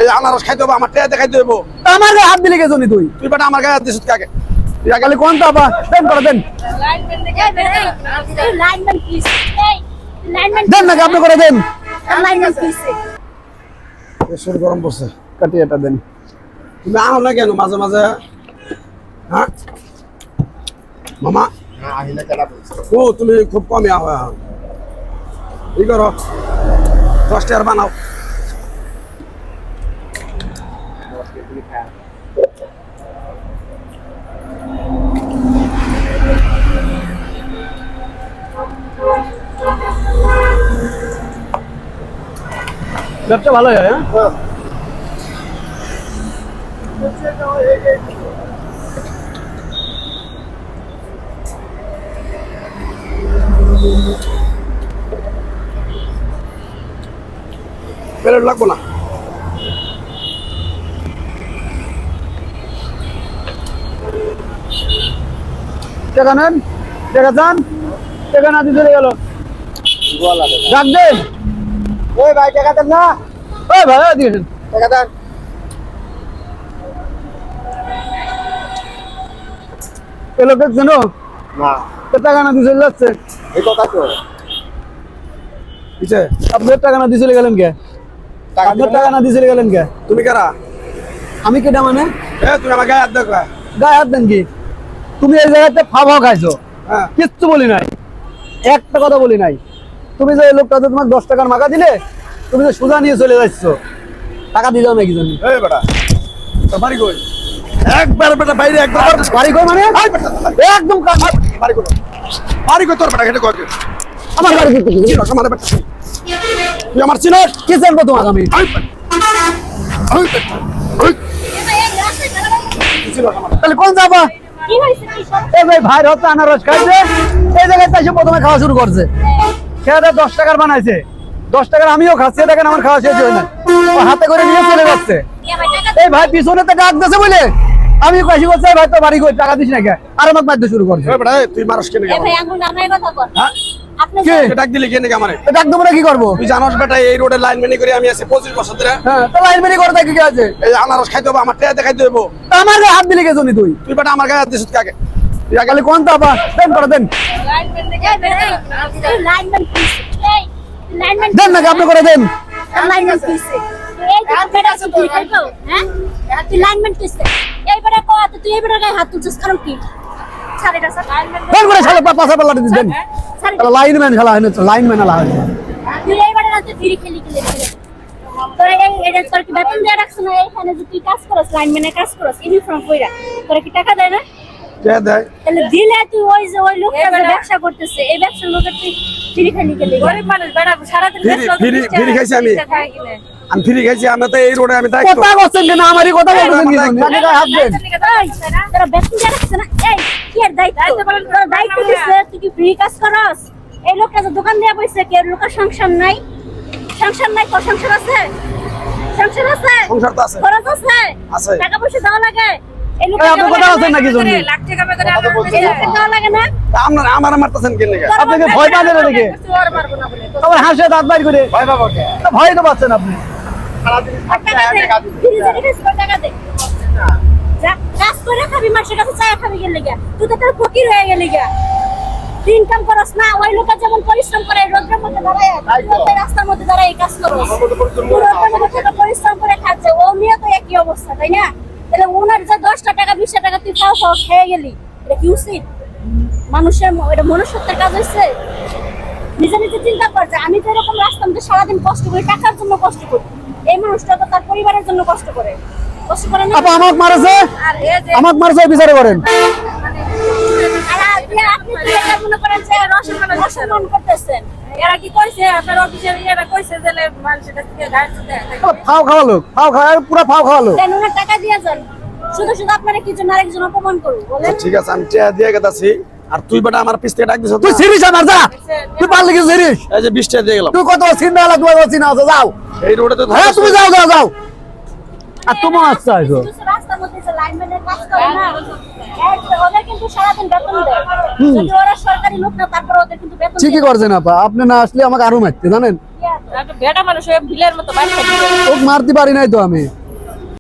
এই আনারস খাইতে হবে, আমার টেয়া দেখাইতে হবে। আমার গায়ে হাত দিলে কে জনি তুই বেটা আমার গায়ে হাত দিছিস কাকে? খালি কোন তো আপা দেন করে দেন দেন নাকি আপনি করে দেন শরীর গরম পড়ছে। কাটি এটা দেন। তুমি আনো না কেন মাঝে মাঝে? হ্যাঁ মামা ও তুমি খুব কমই আহ ই করো 10 টাকার বানাও। ব্যবসা ভালো হয়। হ্যাঁ প্লেট লাগবো না। টাকা নেন, টাকা চান, টাকা না দিয়ে চলে গেল। ডাক দেন। ওই ভাই টাকা দেন না। ওই ভাই দিয়েছেন টাকা দেন। এ লোক দেখছেন না টাকা না দিয়ে চলে যাচ্ছে। এই কথা তো কিছে আপনার টাকা না দিয়ে চলে গেলেন কে? আপনার টাকা না দিয়ে চলে গেলেন কে? তুমি কারা? আমি কেটা মানে? তুমি আমার গায়ে হাত দেখো। গায়ে হাত দেন কি? তুমি এই জায়গাতে ফাও খাইছো, হ্যাঁ কিচ্ছু বলি নাই, একটা কথা বলি নাই। তুমি যে লোকটা তোমাকে 10 টাকার মাকা দিলে, তুমি যে সোজা নিয়ে চলে যাচ্ছ, টাকা দিয়ে দাও নাকি জন্য? এই বেটা তো বাড়ি কই? একবার বেটা বাইরে একবার বাড়ি কই মানে? একদম বাড়ি কই? বাড়ি কই তোর বেটা? হেঁটে কই? আমার বাড়ি কি? কি রকম আমার বেটা? তুই আমার চিনস? কি জানবো তোমাকে আমি? তাহলে কোন যাবা? এই ভাই ভাই হচ্ছে আনারস খাইছে, এই জায়গায় এসে প্রথমে খাওয়া শুরু করছে। খেয়ে 10 টাকার বানাইছে, 10 টাকার আমিও খাচ্ছি, দেখেন আমার খাওয়া শেষ হয় না, ও হাতে করে নিয়ে চলে যাচ্ছে। এই ভাই পিছনে তো ডাক দিয়েছে বলে আমি কাশি করছি, ভাই তো বাড়ি কই, টাকা দিস না কে? আর আমাকে মারতে শুরু করছে। এই বেটা তুই মারস কেন? ডাক দিলি কেন আমারে? ডাক দেবো না কি করবো? তুই জানোস বেটা এই রোডে লাইন মেনে করে আমি আছি 25 বছর ধরে। হ্যাঁ তো লাইন মেনে করে দেখি কি আছে? এই আনারস খাইতে হবে, আমার টেয়া দেখাইতে হবে। আমার গায়ে হাত দিলে কে জনি তুই বেটা আমার গায়ে হাত দিছিস কাকে? খালি কোন তো আপা দেন করে দেন দেন নাকি আপনি করে দেন। লাইনম্যান খেলা হয় না, লাইনম্যান খেলা হয়। টাকা দেয়? দিলে তুই ওই যে ওই লোকটা ব্যবসা করতেছে, এই ব্যবসার লোকের তুই ফ্রি খালি গেলি। গরিব মানুষ বেড়া সারাদিন ফ্রি খাইছি আমি ফ্রি খাইছি। আমি তো এই রোডে আমি কথা বলছেন কেন? আমারই কথা বলছেন কি? আগে গায়ে হাত দেন। তোরা ব্যবসা রাখছ না, এই কি এর দায়িত্ব? তোর দায়িত্ব দিছে তুই কি ফ্রি কাজ করস? এই লোকটা যে দোকান দেয়া বসে, কে লোকের সংসার নাই? সংসার নাই? তোর সংসার আছে? সংসার আছে? সংসার তো আছে। খরচ আছে? আছে। টাকা পয়সা দেওয়া লাগে? এই আপনি কথা বলছেন নাকি জন্য? লাখ টাকা বেতন দেওয়া লাগে না? আমার মারতেছেন কেন? আপনাকে ভয় পাবেন নাকি? তোমার হাসে দাঁত বাইর করে ভয় পাবো কে? ভয় তো পাচ্ছেন আপনি। কাজ করে খাবি, মাসের কাছে চা খাবি গেলে গিয়া, তুই তো তোর ফকির হয়ে গেলি গিয়া। ইনকাম করস না, ওই লোক যেমন পরিশ্রম করে রোদের মধ্যে দাঁড়ায়, রাস্তার মধ্যে দাঁড়ায় কাজ করস, পরিশ্রম করে খাচ্ছে, ও নিয়ে তো একই অবস্থা, তাই না? তাহলে ওনার যে 10 টাকা 20 টাকা তুই খাও খেয়ে গেলি, এটা কি উচিত? মানুষের এটা মনুষ্যত্বের কাজ হচ্ছে? নিজে নিজে চিন্তা কর যে আমি তো এরকম রাস্তার মধ্যে সারাদিন কষ্ট করি, টাকার জন্য কষ্ট করি, এই মানুষটা তো তার পরিবারের জন্য কষ্ট করে না? আপা আমাকে মারছে, আমাকে মারছে, বিচার করেন। আপনি কি এটা মনে করেন যে রসম্মান করতেছেন? এরা কি কইছে আপনার অফিসের এরা কইছে যে মানুষের কাছে গায়ে দেয় ফাও খাওয়ালো, ফাও খাওয়া পুরো ফাও খাওয়ালো। কেন না টাকা দিয়ে যান? শুধু শুধু আপনারা কি জন্য আরেকজন অপমান করব বলেন? ঠিক আছে আমি টেয়া দিয়ে গেতাছি। আর তুই বেটা আমার পিছ থেকে ডাক দিছ। তুই সিরিজ আমার যা, তুই পারলে কি সিরিজ? এই যে 20 টাকা দিয়ে গেলাম। তুই কত চিন্তা লাগা, তুই চিন্তা আছে, যাও এই রোডে তো হ্যাঁ তুমি যাও যাও যাও। আর তুমি আসছো আইছো রাস্তার মধ্যে যে লাইনম্যানের কাজ করে না, ওদের কিন্তু সারাদিন বেতন দেয়। যদি ওরা সরকারি লোক না, তারপর ওদের কিন্তু বেতন ঠিকই করছেন আপা, আপনি না আসলে আমাকে আরো মারতে জানেন। বেটা মানুষ হয়ে বিলের মতো বাচ্চা দিবে। ওকে মারতে পারি নাই তো আমি।